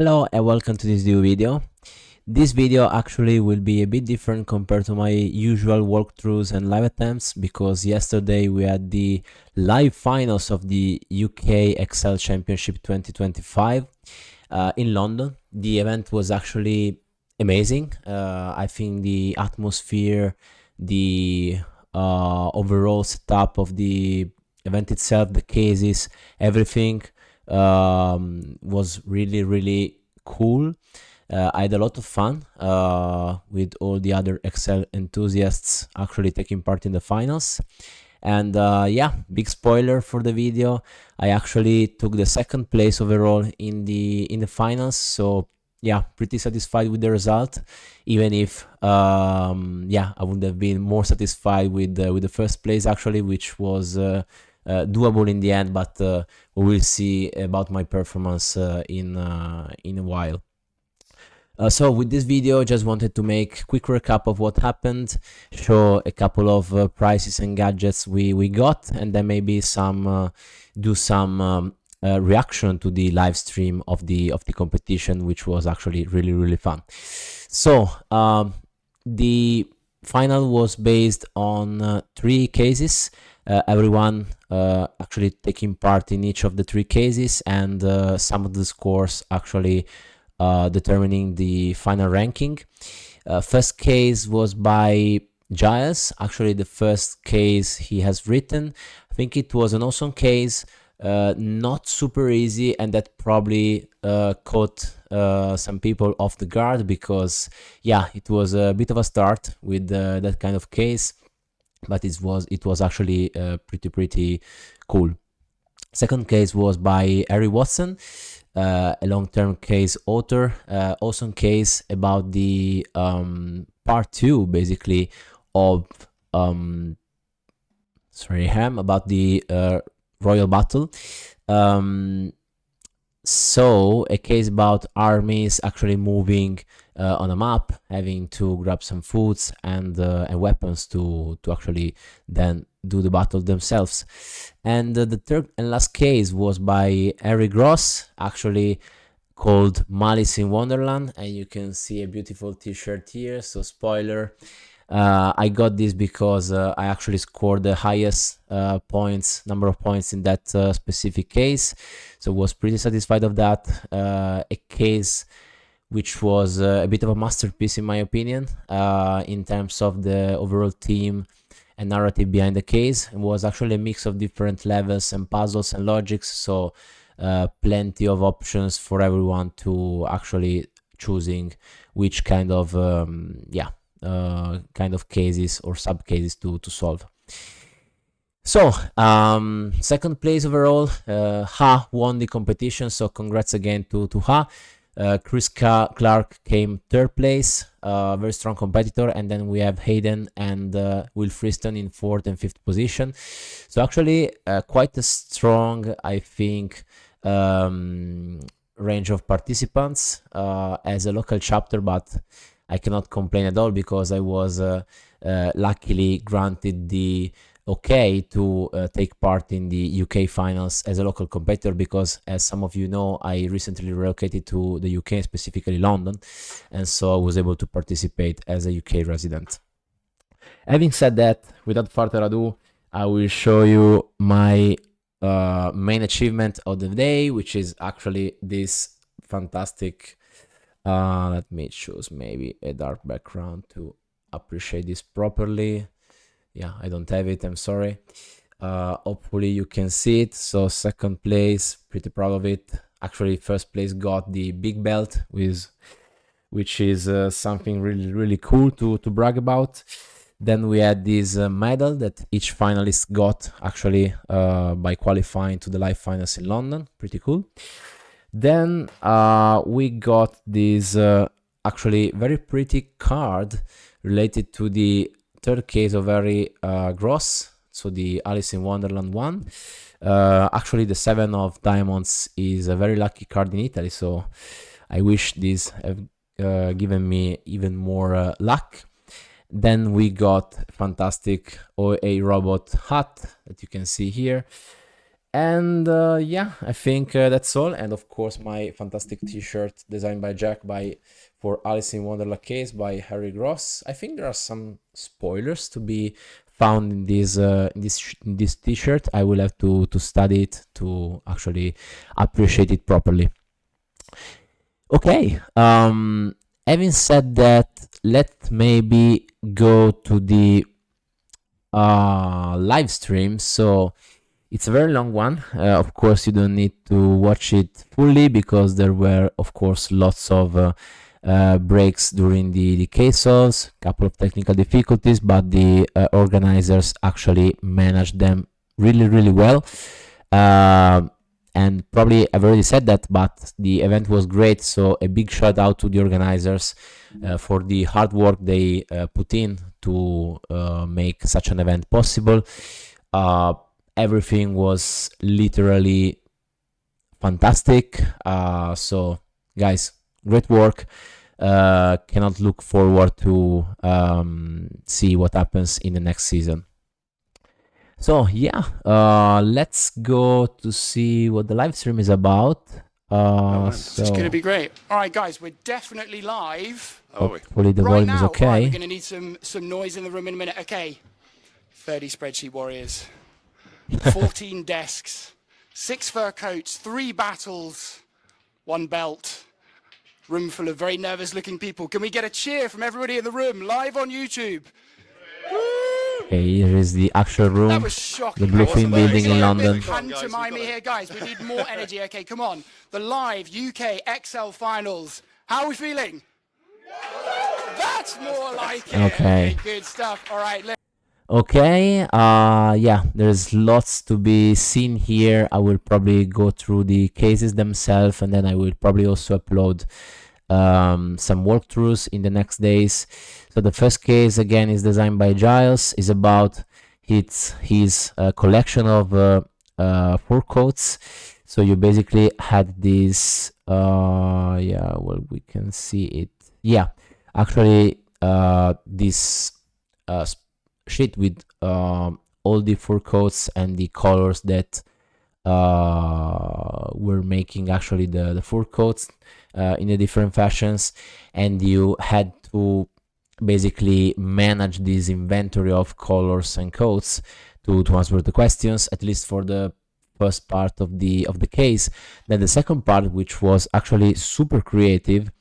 Hello and welcome to this new video. This video actually will be a bit different compared to my usual walkthroughs and live attempts because yesterday we had the live finals of the UK Excel Championship 2025 in London. The event was actually amazing. I think the atmosphere, the overall setup of the event itself, the cases, everything was really cool. I had a lot of fun with all the other Excel enthusiasts actually taking part in the finals. And yeah, big spoiler for the video, I actually took the second place overall in the finals. So yeah, pretty satisfied with the result, even if yeah, I would have been more satisfied with the first place actually, which was doable in the end, but we will see about my performance in a while. So with this video, just wanted to make a quick recap of what happened, show a couple of prizes and gadgets we got, and then maybe do some reaction to the live stream of the competition, which was actually really fun. So the final was based on 3 cases. Everyone actually taking part in each of the 3 cases, and some of the scores actually determining the final ranking. First case was by Giles. Actually, the first case he has written. I think it was an awesome case, not super easy, and that probably caught some people off the guard because, yeah, it was a bit of a start with that kind of case, but it was actually pretty cool. Second case was by Harry Watson, a long-term case author. Awesome case about the part 2 basically of about the royal battle. So a case about armies actually moving on a map, having to grab some foods and weapons to actually then do the battle themselves. And the third and last case was by Harry Gross, actually called Malice in Wonderland, and you can see a beautiful t-shirt here. So spoiler, I got this because I actually scored the highest number of points in that specific case, so was pretty satisfied of that. A case which was a bit of a masterpiece in my opinion, in terms of the overall theme and narrative behind the case. It was actually a mix of different levels and puzzles and logics, so plenty of options for everyone to actually choosing which kind of kind of cases or sub cases to solve. So second place overall, Ha won the competition, so congrats again to Ha. Chris Clark came third place, very strong competitor, and then we have Hayden and Will Friston in fourth and fifth position. So actually quite a strong, I think, range of participants as a local chapter, but I cannot complain at all because I was luckily granted the okay to take part in the UK finals as a local competitor, because as some of you know, I recently relocated to the UK, specifically London, and so I was able to participate as a UK resident. Having said that, without further ado, I will show you my main achievement of the day, which is actually this fantastic let me choose maybe a dark background to appreciate this properly. Yeah, I don't have it, I'm sorry. Hopefully you can see it. So second place, pretty proud of it. Actually first place got the big belt, which is something really cool to brag about. Then we had this medal that each finalist got actually by qualifying to the live finals in London. Pretty cool. Then we got this actually very pretty card related to the third case of Harry Gross, so the Alice in Wonderland one. Actually the 7 of diamonds is a very lucky card in Italy, so I wish this have given me even more luck. Then we got fantastic OA robot hat that you can see here. And yeah, I think that's all. And of course, my fantastic T-shirt designed by Jack for Alice in Wonderland case by Harry Gross. I think there are some spoilers to be found in this T-shirt. I will have to study it to actually appreciate it properly. Okay. Having said that, let's maybe go to the live stream. So it's a very long one. Of course, you don't need to watch it fully because there were, of course, lots of breaks during the case-offs, couple of technical difficulties, but the organizers actually managed them really, really well. And probably I've already said that, but the event was great. So a big shout out to the organizers for the hard work they put in to make such an event possible. Everything was literally fantastic. So guys, great work. Cannot look forward to see what happens in the next season. So yeah, let's go to see what the live stream is about. It's going to be great. All right, guys, we're definitely live. Hopefully the volume is okay. Right, we're going to need some noise in the room in a minute. Okay, 30 spreadsheet warriors, 14 desks, 6 fur coats, 3 battles, 1 belt, room full of very nervous-looking people. Can we get a cheer from everybody in the room, live on YouTube? Okay, here is the actual room. That was shocking. The Bluefin building in London. Pantomime me here, guys. We need more energy. Okay, come on. The live UK XL finals. How are we feeling? That's more like it. Okay. Good stuff. All right. Okay, yeah, there's lots to be seen here. I will probably go through the cases themselves, and then I will probably also upload some walkthroughs in the next days. So the first case again is designed by Giles, is about his collection of fur coats. So you basically had this yeah, well, we can see it. Yeah, actually this sheet with all the fur coats and the colors that were making actually the fur coats in the different fashions, and you had to basically manage this inventory of colors and coats to answer the questions, at least for the first part of the case. Then the second part, which was actually super creative,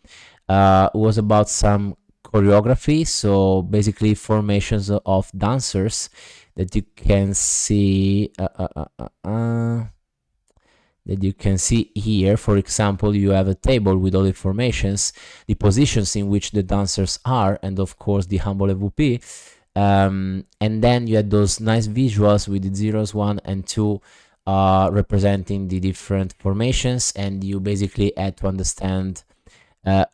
was about some choreography, so basically formations of dancers that you can see here. For example, you have a table with all the formations, the positions in which the dancers are, and of course the humble MVP, and then you had those nice visuals with the zeros 1 and 2 representing the different formations, and you basically had to understand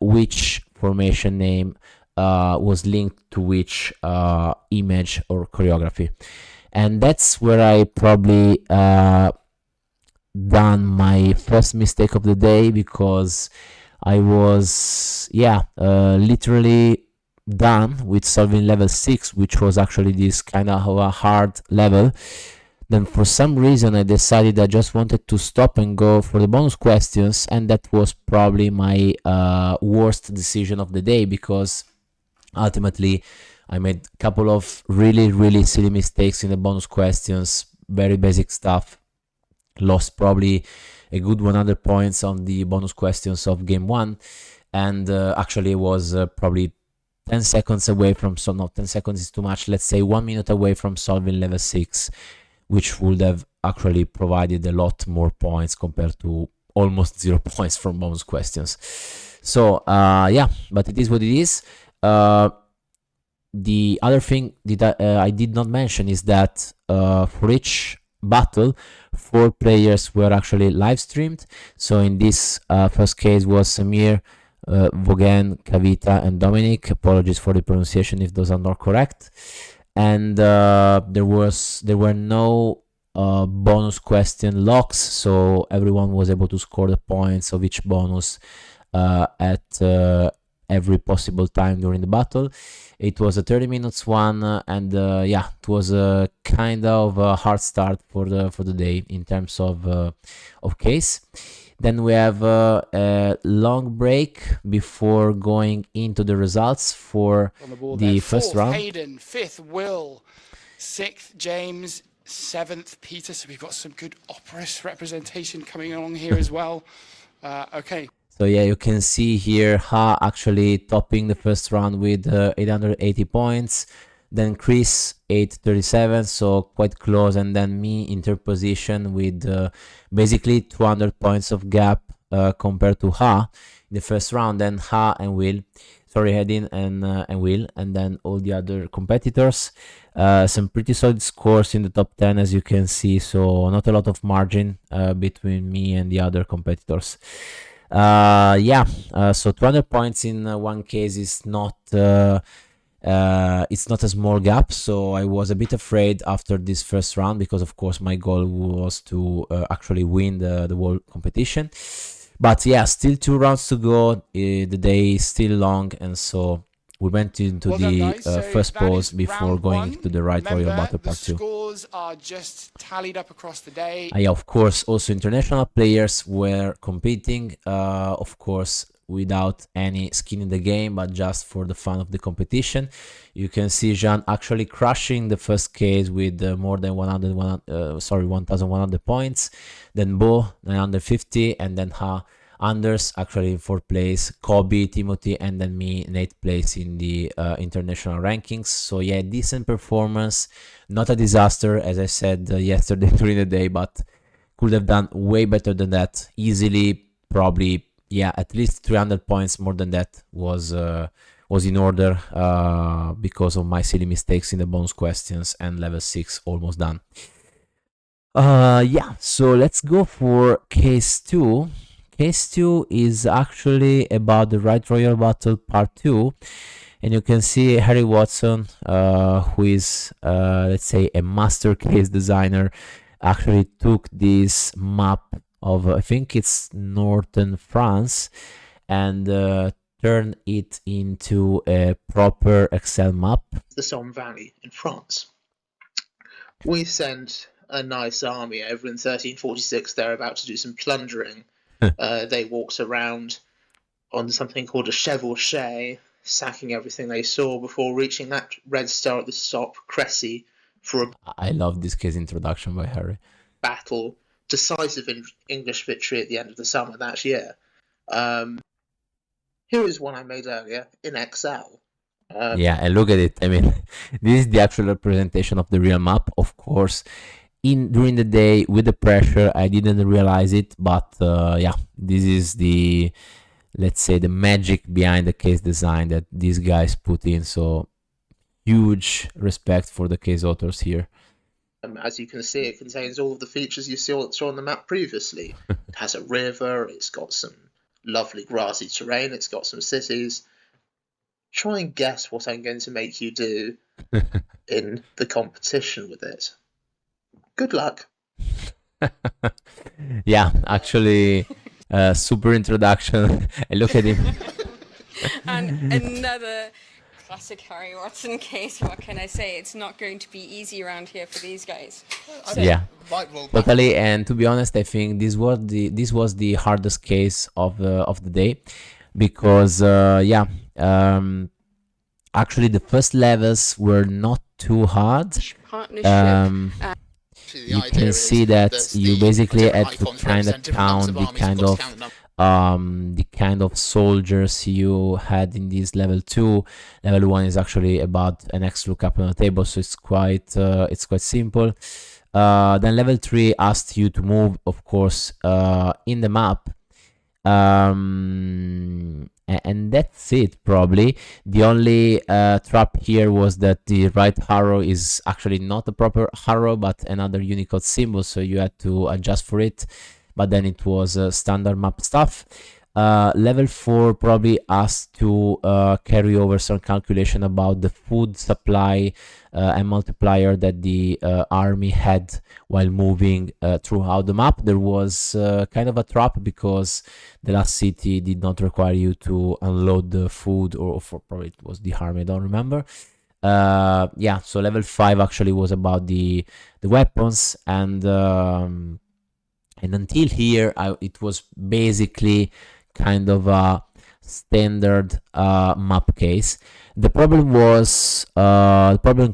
which formation name was linked to which image or choreography. And that's where I probably done my first mistake of the day, because I was literally done with solving level 6, which was actually this kind of a hard level. Then for some reason I decided I just wanted to stop and go for the bonus questions, and that was probably my worst decision of the day, because ultimately I made a couple of really silly mistakes in the bonus questions, very basic stuff. Lost probably a good 100 points on the bonus questions of game 1, and actually was probably 10 seconds away from, so not 10 seconds is too much, let's say 1 minute away from solving level 6, which would have actually provided a lot more points compared to almost 0 points from bonus questions. So yeah, but it is what it is. The other thing that I did not mention is that for each battle, 4 players were actually live streamed. So in this first case was Samir, Vaughan, Kavita, and Dominic. Apologies for the pronunciation if those are not correct. And there were no bonus question locks, so everyone was able to score the points of each bonus at every possible time during the battle. It was a 30 minutes one, and yeah, it was a kind of a hard start for the day in terms of case. Then we have a long break before going into the results for the first round. Hayden, 5th Will, 6th James, 7th Peter. So we've got some good Opus representation coming along here as well. Okay. So yeah, you can see here Ha actually topping the first round with 880 points. Then Chris 837, so quite close, and then me in third position with basically 200 points of gap compared to Ha in the first round. Then Ha and Will, sorry, Hedin and Will, and then all the other competitors. Some pretty solid scores in the top 10, as you can see, so not a lot of margin between me and the other competitors. Yeah, so 200 points in one case is not it's not a small gap, so I was a bit afraid after this first round, because of course my goal was to actually win the whole competition. But yeah, still 2 rounds to go, the day is still long, and so we went into the first pause before going into the Right Royal Battle Part 2. The scores are just tallied up across the day. Yeah, of course, also international players were competing, of course, without any skin in the game, but just for the fun of the competition. You can see Jean actually crushing the first case with more than 1,100 points. Then Bo 950, and then Ha, Anders actually in 4th place, Kobe, Timothy, and then me in 8th place in the international rankings. So yeah, decent performance, not a disaster, as I said yesterday during the day, but could have done way better than that. Easily, probably, yeah, at least 300 points more than that was in order because of my silly mistakes in the bonus questions, and level 6 almost done. Yeah, so let's go for case 2. Case 2 is actually about the Right Royal Battle Part 2, and you can see Harry Watson, who is, let's say, a master case designer, actually took this map of, I think it's northern France, and turned it into a proper Excel map. The Somme Valley in France. We sent a nice army over in 1346. They're about to do some plundering. They walked around on something called a chevauchée, sacking everything they saw before reaching that red star at the top, Cressy, for a I love this case introduction by Harry. Battle, decisive English victory at the end of the summer that year. Here is one I made earlier in Excel. Yeah, and look at it. I mean, this is the actual representation of the real map. Of course, during the day with the pressure, I didn't realize it, but yeah, this is the, let's say, the magic behind the case design that these guys put in. So huge respect for the case authors here. As you can see, it contains all of the features you saw on the map previously. It has a river, it's got some lovely grassy terrain, it's got some cities. Try and guess what I'm going to make you do in the competition with it. Good luck. Yeah, actually, super introduction. I look at him. And another classic Harry Watson case. What can I say? It's not going to be easy around here for these guys. So, Yeah, totally. And to be honest, I think this was the hardest case of the day, because yeah, actually the first levels were not too hard. partnership. You can see that you basically had to kind of count the kind of soldiers you had in this level 2. Level 1 is actually about an X lookup on the table, so it's quite simple. Then level 3 asked you to move, of course, in the map, and that's it. Probably the only trap here was that the right arrow is actually not a proper arrow but another Unicode symbol, so you had to adjust for it, but then it was standard map stuff. Level 4 probably asked to carry over some calculation about the food supply and multiplier that the army had while moving throughout the map. There was kind of a trap because the last city did not require you to unload the food, or for probably it was the army, I don't remember. Yeah, so level 5 actually was about the weapons, and until here it was basically kind of a standard map case. The problem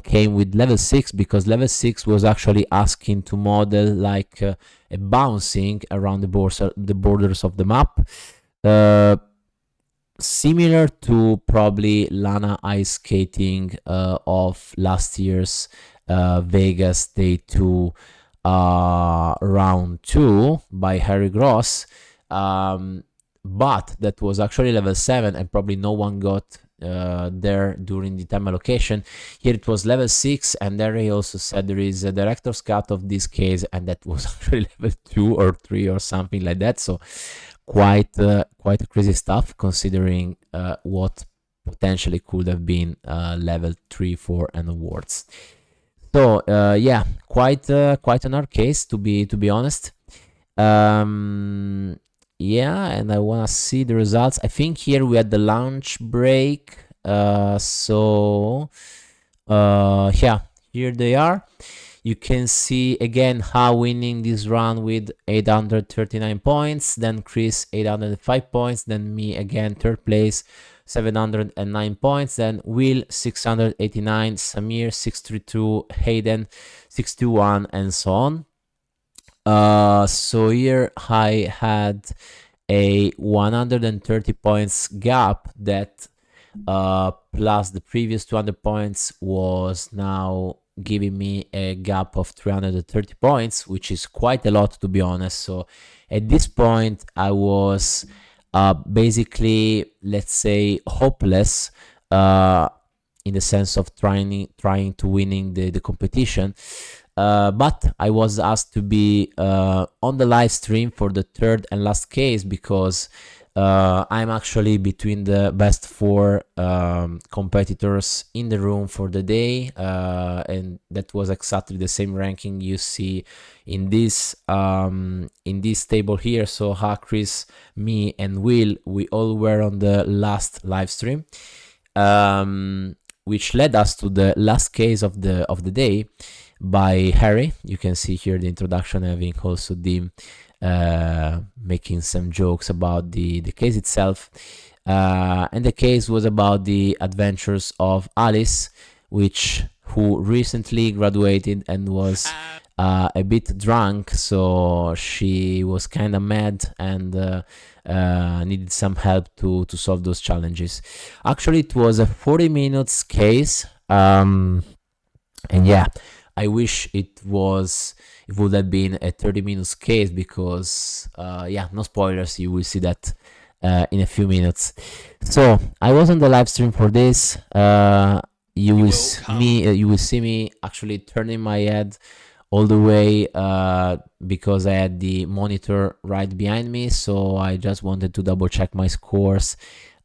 came with level 6, because level 6 was actually asking to model like a bouncing around the borders of the map, similar to probably Lana ice skating of last year's Vegas Day 2 round 2 by Harry Gross. But that was actually level 7, and probably no one got there during the time allocation. Here it was level 6, and there he also said there is a director's cut of this case, and that was actually level 2 or 3 or something like that. So quite crazy stuff, considering what potentially could have been level 3, 4 and awards. So yeah, quite an hard case, to be honest. Yeah, and I want to see the results. I think here we had the lunch break. So yeah, here they are. You can see again how winning this round with 839 points, then Chris 805 points, then me again third place 709 points, then Will 689, Samir 632, Hayden 621, and so on. So here I had a 130 points gap that plus the previous 200 points was now giving me a gap of 330 points, which is quite a lot, to be honest. So at this point I was basically, let's say, hopeless in the sense of trying to winning the competition. But I was asked to be on the live stream for the third and last case, because I'm actually between the best 4 competitors in the room for the day, and that was exactly the same ranking you see in this table here. So Chris, me, and Will, we all were on the last live stream, which led us to the last case of the day by Harry. You can see here the introduction, having also Dim making some jokes about the case itself, and the case was about the adventures of Alice, who recently graduated and was a bit drunk, so she was kind of mad and needed some help to solve those challenges. Actually, it was a 40 minutes case, and yeah, I wish it would have been a 30 minutes case, because yeah, no spoilers, you will see that in a few minutes. So I was on the live stream for this. You will see me actually turning my head all the way because I had the monitor right behind me, so I just wanted to double check my scores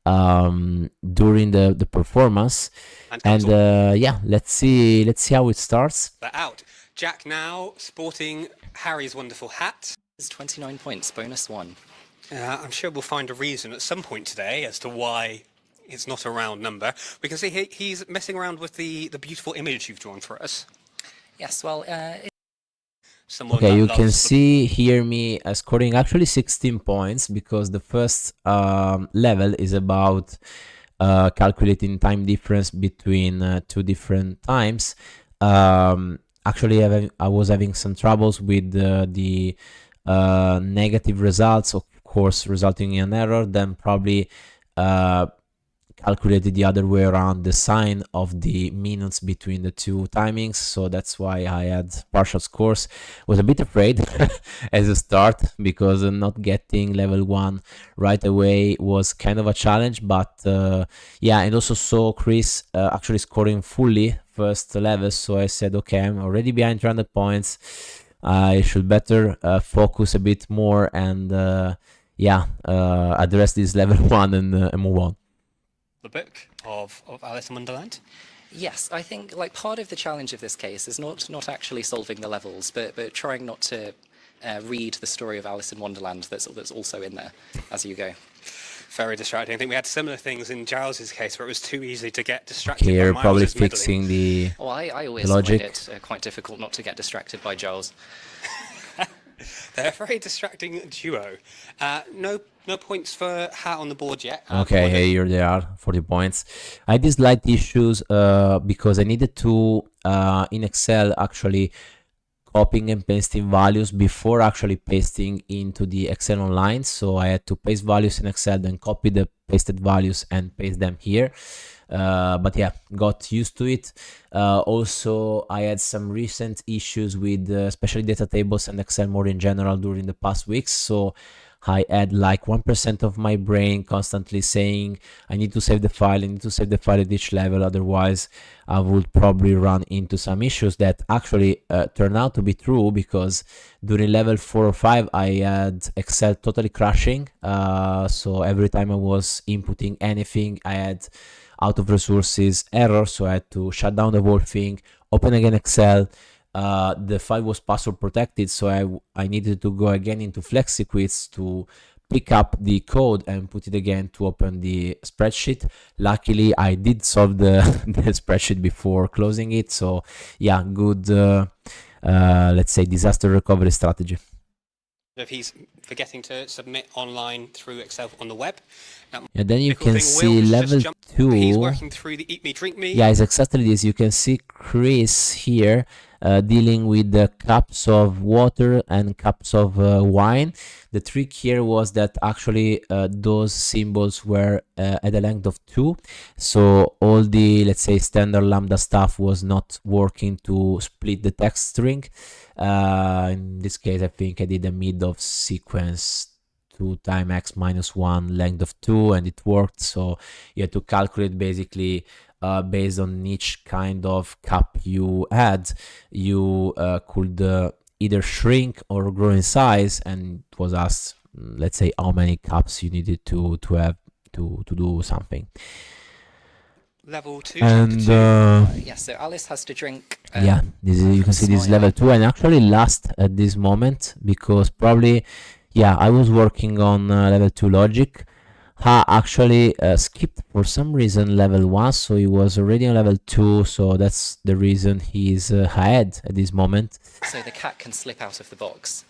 during the performance. And yeah, let's see how it starts. They're out. Jack now sporting Harry's wonderful hat. It's 29 points, bonus 1. I'm sure we'll find a reason at some point today as to why it's not a round number. We can see he's messing around with the beautiful image you've drawn for us. Yes, well, okay, you can see here me scoring actually 16 points, because the first level is about calculating time difference between 2 different times. Actually, I was having some troubles with the negative results, of course, resulting in an error. Then probably calculated the other way around the sign of the minutes between the 2 timings, so that's why I had partial scores. Was a bit afraid as a start, because not getting level 1 right away was kind of a challenge, but yeah, and also saw Chris actually scoring fully first level, so I said, okay, I'm already behind 300 points, I should better focus a bit more and yeah, address this level 1 and move on. The book of Alice in Wonderland. Yes, I think like part of the challenge of this case is not actually solving the levels, but trying not to read the story of Alice in Wonderland that's also in there as you go. Very distracting. I think we had similar things in Giles's case where it was too easy to get distracted Here, by probably Miles's meddling. fixing the Well, I always logic. find it quite difficult not to get distracted by Giles. They're a very distracting duo. No points for Hat on the board yet. Okay, here they are, 40 points. I had these slight issues because I needed to, in Excel, actually copying and pasting values before actually pasting into the Excel Online. So I had to paste values in Excel, then copy the pasted values and paste them here. But yeah, got used to it. Also, I had some recent issues with especially data tables and Excel more in general during the past weeks. So I had like 1% of my brain constantly saying, I need to save the file, I need to save the file at each level, otherwise I would probably run into some issues that actually turned out to be true, because during level 4 or 5 I had Excel totally crashing. So every time I was inputting anything, I had out of resources error, so I had to shut down the whole thing, open again Excel. The file was password protected, so I needed to go again into FlexiQuits to pick up the code and put it again to open the spreadsheet. Luckily, I did solve the spreadsheet before closing it, so yeah, good, let's say, disaster recovery strategy. If he's forgetting to submit online through Excel on the web. And then you Cool can thing, see Will has level just jumped- 2. He's working through the Eat Me, Drink Me. Yeah, it's exactly this. You can see Chris here dealing with the cups of water and cups of wine. The trick here was that actually those symbols were at a length of 2. So all the, let's say, standard Lambda stuff was not working to split the text string. In this case, I think I did a mid of sequence 2 times x minus 1 length of 2, and it worked. So you had to calculate basically based on each kind of cup you had, you could either shrink or grow in size, and it was asked, let's say, how many cups you needed to have to do something. Level 2, And chapter 2. Yeah, so Alice has to drink. yeah, you can see this small level yellow. 2, and actually last at this moment, because probably, yeah, I was working on level 2 logic. Ha actually skipped for some reason level 1, so he was already on level 2, so that's the reason he's ahead at this moment. So the cat can slip out of the box.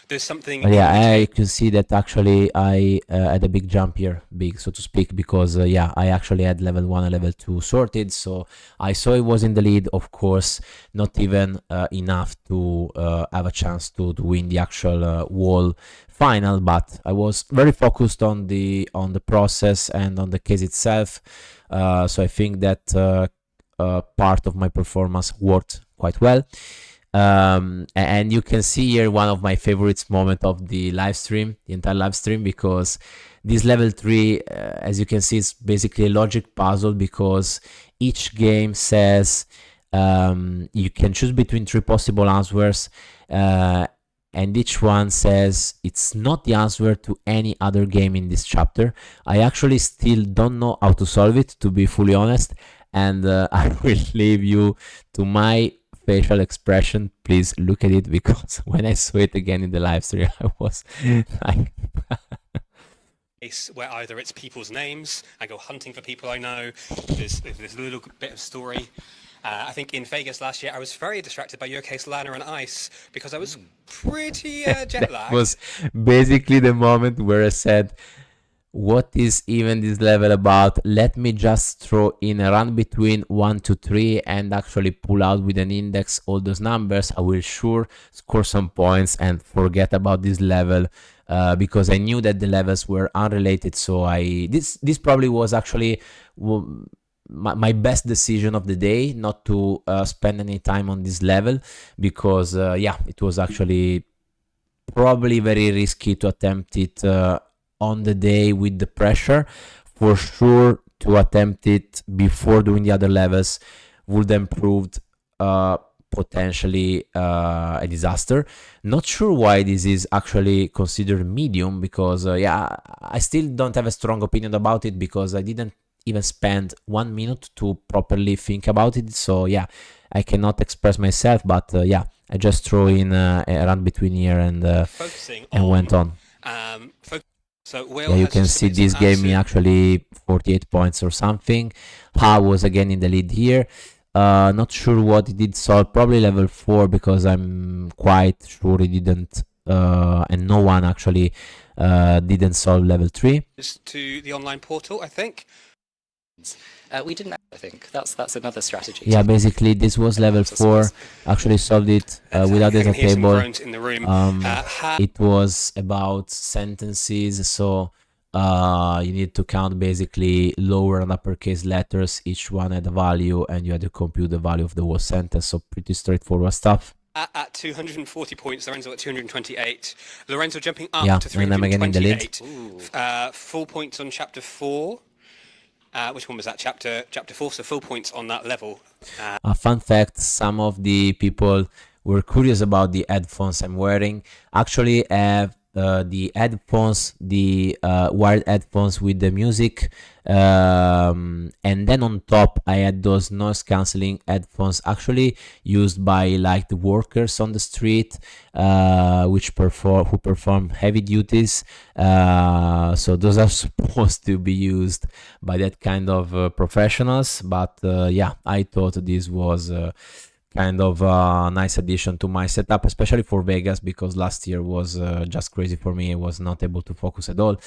There's something. But yeah, in the I can see that actually I had a big jump here, big so to speak, because yeah, I actually had level 1 and level 2 sorted, so I saw it was in the lead, of course, not even enough to have a chance to win the actual wall final, but I was very focused on the process and on the case itself, so I think that part of my performance worked quite well. And you can see here one of my favorites moment of the live stream, the entire live stream, because this level 3, as you can see, is basically a logic puzzle, because each game says you can choose between 3 possible answers, and each one says it's not the answer to any other game in this chapter. I actually still don't know how to solve it, to be fully honest, and I will leave you to my facial expression. Please look at it, because when I saw it again in the live stream, I was like case where either it's people's names, I go hunting for people I know, there's a little bit of story. I think in Vegas last year, I was very distracted by your case, Lana and Ice, because I was pretty jet lagged. was basically the moment where I said, what is even this level about? Let me just throw in a run between 1 to 3 and actually pull out with an index all those numbers. I will sure score some points and forget about this level, because I knew that the levels were unrelated. So this probably was actually my best decision of the day, not to spend any time on this level, because yeah, it was actually probably very risky to attempt it on the day with the pressure. For sure, to attempt it before doing the other levels would have proved potentially a disaster. Not sure why this is actually considered medium, because yeah, I still don't have a strong opinion about it, because I didn't even spend 1 minute to properly think about it. So yeah, I cannot express myself, but yeah, I just throw in a run between here and Focusing went on. So Will Yeah, you has can just see submitted this gave me Alison. actually 48 points or something. Ha was again in the lead here. Not sure what he did solve, probably level 4, because I'm quite sure he didn't, and no one actually didn't solve level 3. To the online portal, I think. We didn't. I think that's another strategy. Yeah, basically this was level 4. Actually solved it without I data can hear some table. groans in the room. It was about sentences, so you need to count basically lower and uppercase letters. Each one had a value, and you had to compute the value of the whole sentence. So pretty straightforward stuff. At 240 points, Lorenzo at 228. Lorenzo jumping up Yeah, to and I'm again in the lead. 328. Full points on chapter 4. Which one was that? Chapter 4. So full points on that level. A fun fact: some of the people were curious about the headphones I'm wearing. Actually, I have the headphones, the wired headphones with the music, and then on top I had those noise cancelling headphones, actually used by like the workers on the street, who perform heavy duties. So those are supposed to be used by that kind of professionals. But yeah, I thought this was kind of a nice addition to my setup, especially for Vegas, because last year was just crazy for me. I was not able to focus at all.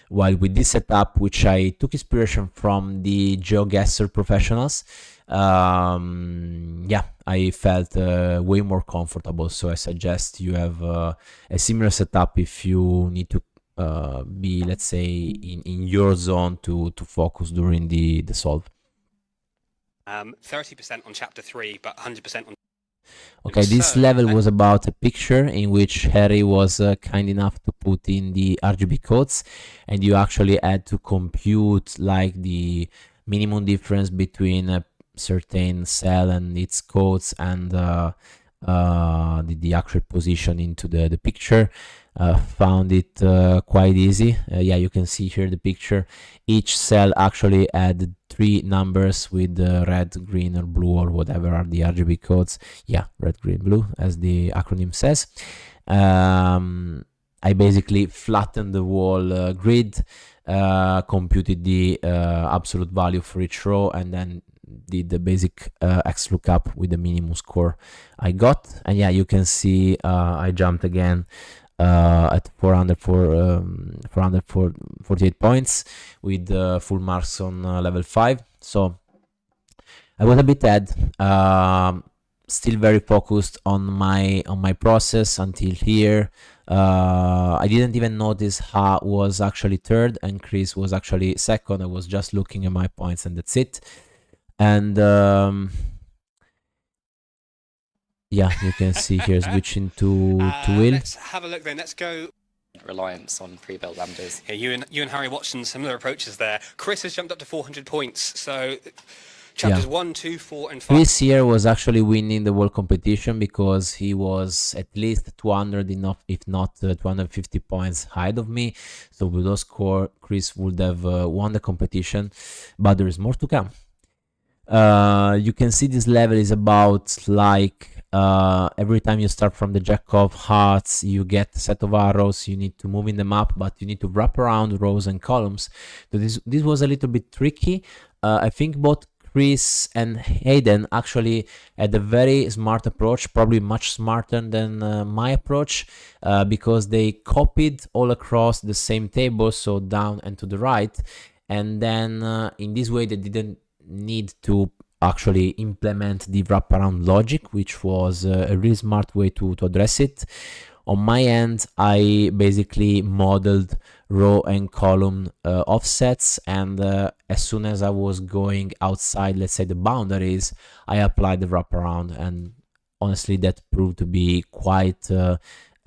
While with this setup, which I took inspiration from the GeoGuessr professionals, yeah, I felt way more comfortable. So I suggest you have a similar setup if you need to be, let's say, in your zone to focus during the solve. 30% on chapter 3, but 100% on. Okay, this level was about a picture in which Harry was kind enough to put in the RGB codes, and you actually had to compute like the minimum difference between a certain cell and its codes and the actual position into the picture. Found it quite easy. Yeah, you can see here the picture. Each cell actually had 3 numbers with red, green, or blue, or whatever are the RGB codes. Yeah, red, green, blue, as the acronym says. I basically flattened the whole grid, computed the absolute value for each row, and then did the basic XLOOKUP with the minimum score I got. And yeah, you can see I jumped again at 448 points with full marks on level 5. So I was a bit ahead, still very focused on my process until here. I didn't even notice Ha was actually third and Chris was actually second. I was just looking at my points and that's it. And yeah, you can see here switching to Will. Let's have a look then. Let's go. Reliance on pre-built lambdas. Yeah, you and Harry Watson, similar approaches there. Chris has jumped up to 400 points. So chapters 1, 2, 4, and 5. Chris here was actually winning the world competition because he was at least 200 enough, if not 250 points ahead of me. So with those score, Chris would have won the competition, but there is more to come. You can see this level is about like every time you start from the Jack of Hearts, you get a set of arrows. You need to move in them up, but you need to wrap around rows and columns. So this was a little bit tricky. I think both Chris and Hayden actually had a very smart approach, probably much smarter than my approach, because they copied all across the same table, so down and to the right, and then in this way they didn't need to actually implement the wraparound logic, which was a really smart way to address it. On my end, I basically modeled row and column offsets, and as soon as I was going outside, let's say, the boundaries, I applied the wraparound, and honestly that proved to be quite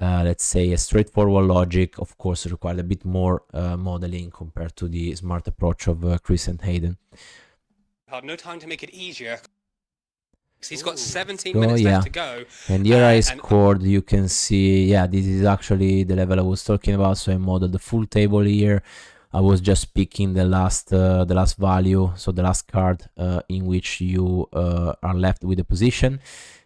let's say a straightforward logic. Of course, it required a bit more modeling compared to the smart approach of Chris and Hayden. Had no time to make it easier. He's got 17 So minutes yeah, left to go. and here I and scored. You can see, yeah, this is actually the level I was talking about. So I modeled the full table here. I was just picking the last value, so the last card in which you are left with the position,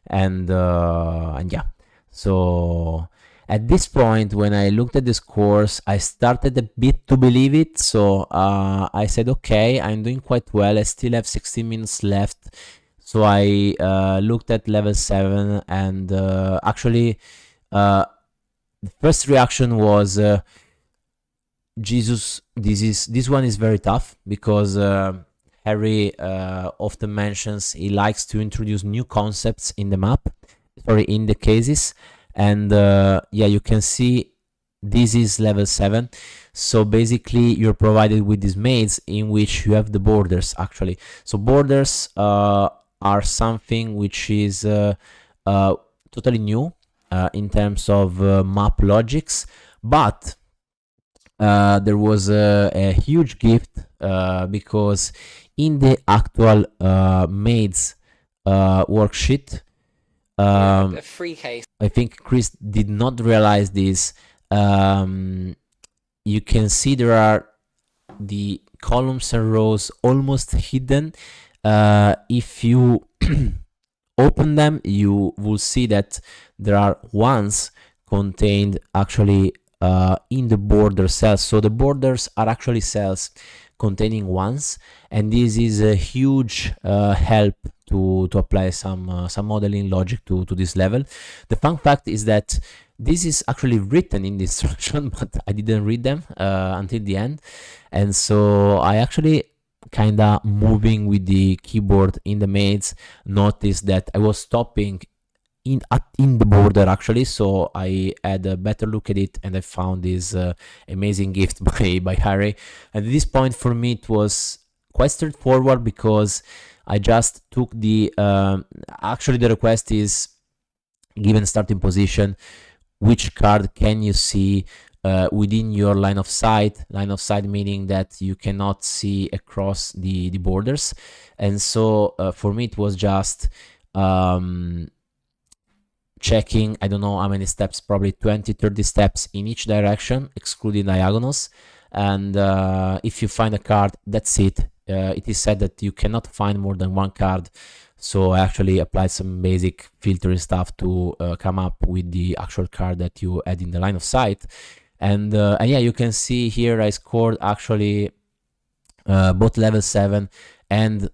and yeah. So at this point, when I looked at the scores, I started a bit to believe it. So I said, okay, I'm doing quite well. I still have 16 minutes left. So I looked at level 7, and actually the first reaction was, Jesus, this one is very tough, because Harry often mentions he likes to introduce new concepts in the map, sorry, in the cases, and yeah, you can see this is level 7. So basically you're provided with these maze in which you have the borders actually. So borders are something which is totally new in terms of map logics, but there was a huge gift because in the actual maze worksheet, A free case. I think Chris did not realize this. You can see there are the columns and rows almost hidden. If you open them, you will see that there are ones contained actually in the border cells. So the borders are actually cells containing ones, and this is a huge help to apply some modeling logic to this level. The fun fact is that this is actually written in the instruction, but I didn't read them until the end, and so I actually kinda moving with the keyboard in the maze noticed that I was stopping in the border actually. So I had a better look at it, and I found this amazing gift by Harry. At this point for me it was quite straightforward, because I just took the actually the request is, given starting position, which card can you see within your line of sight meaning that you cannot see across the borders. And so for me it was just checking, I don't know how many steps, probably 20-30 steps in each direction excluding diagonals, and if you find a card, that's it. It is said that you cannot find more than one card, so I actually applied some basic filtering stuff to come up with the actual card that you add in the line of sight. And yeah, you can see here I scored actually both level 7 and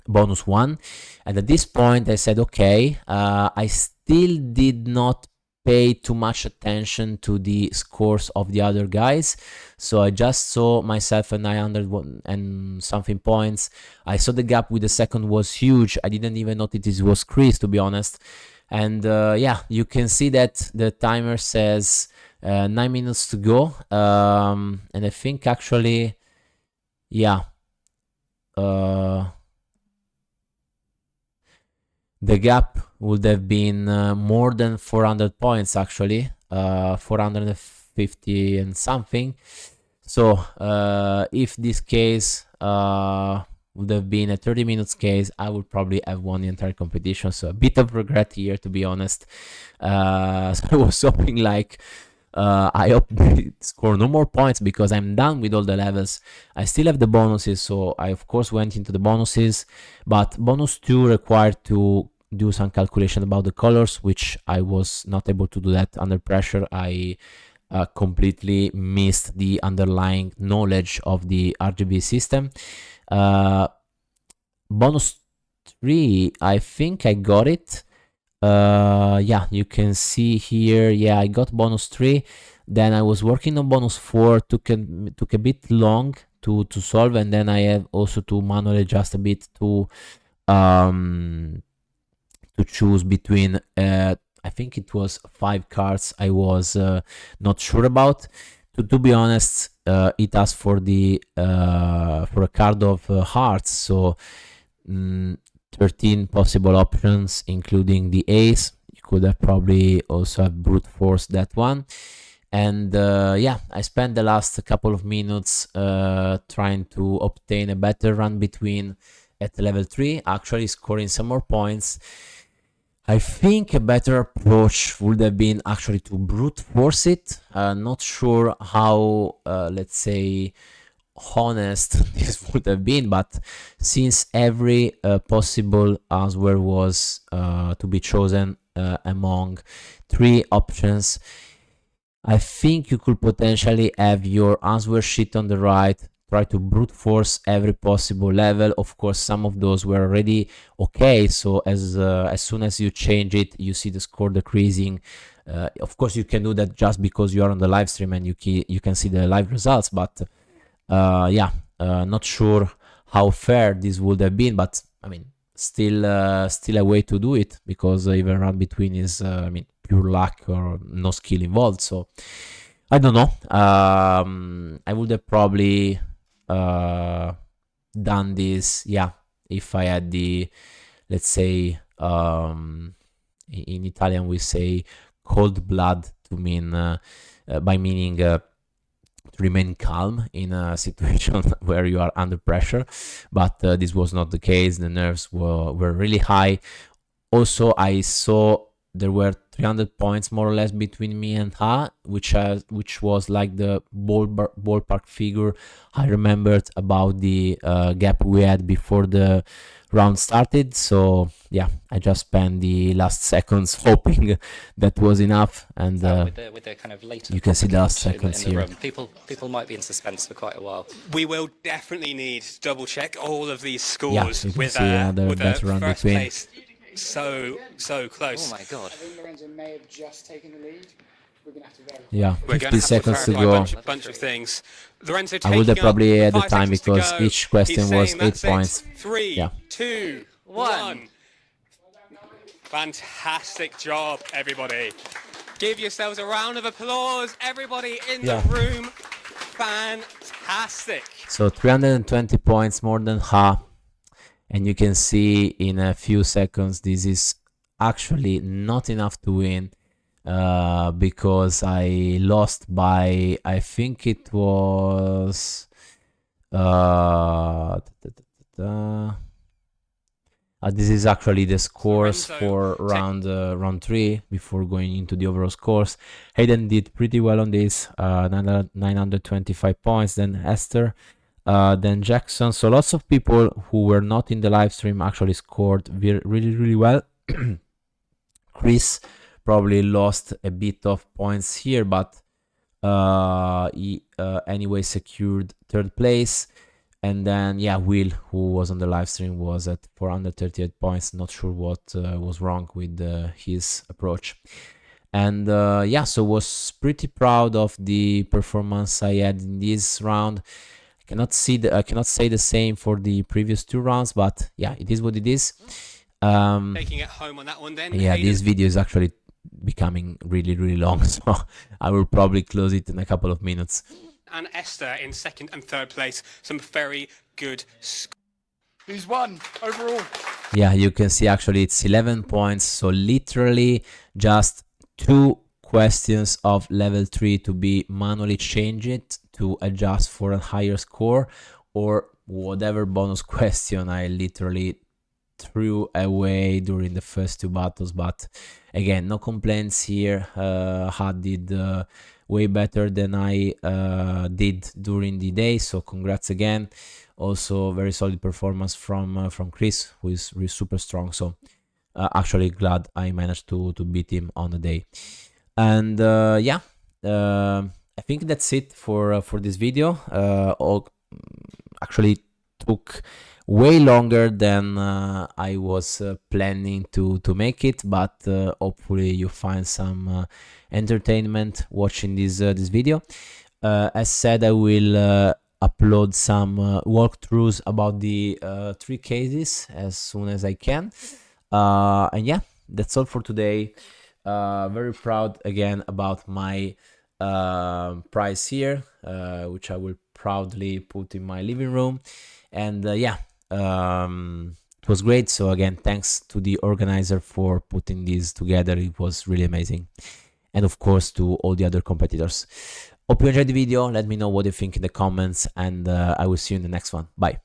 bonus 1. And at this point I said, okay, I still did not pay too much attention to the scores of the other guys, so I just saw myself at 900 and something points. I saw the gap with the second was huge. I didn't even notice it was Chris, to be honest. And yeah, you can see that the timer says 9 minutes to go, and I think actually, yeah, the gap would have been more than 400 points actually, 450 and something. So if this case would have been a 30 minutes case, I would probably have won the entire competition. So a bit of regret here, to be honest. So I was hoping like I hope they score no more points, because I'm done with all the levels. I still have the bonuses, so I of course went into the bonuses, but bonus 2 required to do some calculation about the colors, which I was not able to do that under pressure. I completely missed the underlying knowledge of the RGB system. Bonus 3, I think I got it. Yeah, you can see here, yeah, I got bonus 3. Then I was working on bonus 4, took a bit long to solve, and then I have also to manually adjust a bit to choose between I think it was 5 cards I was not sure about. To be honest, it asked for the for a card of hearts, so 13 possible options, including the ace. You could have probably also have brute force that one. And yeah, I spent the last couple of minutes trying to obtain a better run between at level 3, actually scoring some more points. I think a better approach would have been actually to brute force it. Not sure how, let's say, honest this would have been, but since every possible answer was to be chosen among 3 options, I think you could potentially have your answer sheet on the right, try to brute force every possible level. Of course, some of those were already okay, so as soon as you change it, you see the score decreasing. Of course, you can do that just because you are on the live stream and you can see the live results, but yeah, not sure how fair this would have been, but I mean, still a way to do it, because even round between is I mean, pure luck or no skill involved. So I don't know. I would have probably done this, yeah, if I had the, let's say, in Italian we say cold blood to mean by meaning to remain calm in a situation where you are under pressure, but this was not the case. The nerves were really high. Also, I saw there were 300 points more or less between me and Ha, which was like the ballpark figure I remembered about the gap we had before the round started. So yeah, I just spent the last seconds hoping that was enough, and with the kind of later, you can see the last in the seconds here. room, people might be in suspense for quite a while. We will definitely need to double check all of these Yeah, scores you can with see another better round first between. place so close. Oh my god. I think Lorenzo may have just taken the lead. We're going to have to verify. Yeah, We're going 50 to have to seconds to clarify go. a bunch of things. Lorenzo I would have taking probably up had the 5 time seconds to because go. each question He's was saying 8 that's it. points. 3, Yeah. 2, 1. Fantastic job, everybody. Give yourselves a round of applause, everybody in Yeah. the room. Fantastic. So 320 points more than Ha, and you can see in a few seconds this is actually not enough to win, because I lost by, I think it was this is actually the scores Lorenzo, for round 3 before going into the overall scores. Hayden did pretty well on this, 925 points, then Esther, then Jackson. So lots of people who were not in the live stream actually scored really well. Chris probably lost a bit of points here, but he anyway secured 3rd place. And then yeah, Will, who was on the live stream, was at 438 points. Not sure what was wrong with his approach. And yeah, so was pretty proud of the performance I had in this round. I cannot say the same for the previous 2 rounds, but yeah, it is what it is. Taking it home on that one then. Yeah, Hayden. this video is actually becoming really long, so I will probably close it in a couple of minutes. And Esther in 2nd and 3rd place. Some very good Who's won overall? Yeah, you can see actually it's 11 points, so literally just 2 questions of level 3 to be manually changed to adjust for a higher score, or whatever bonus question I literally threw away during the first 2 battles. But again, no complaints here. Ha did way better than I did during the day, so congrats again. Also very solid performance from Chris, who is really super strong. So actually glad I managed to beat him on the day. And yeah, I think that's it for this video. Actually took way longer than I was planning to make it, but hopefully you find some entertainment watching this video. As said, I will upload some walkthroughs about the 3 cases as soon as I can. And yeah, that's all for today. Very proud again about my prize here, which I will proudly put in my living room. And yeah, it was great. So again, thanks to the organizer for putting this together. It was really amazing. And of course to all the other competitors. Hope you enjoyed the video. Let me know what you think in the comments, and I will see you in the next one. Bye.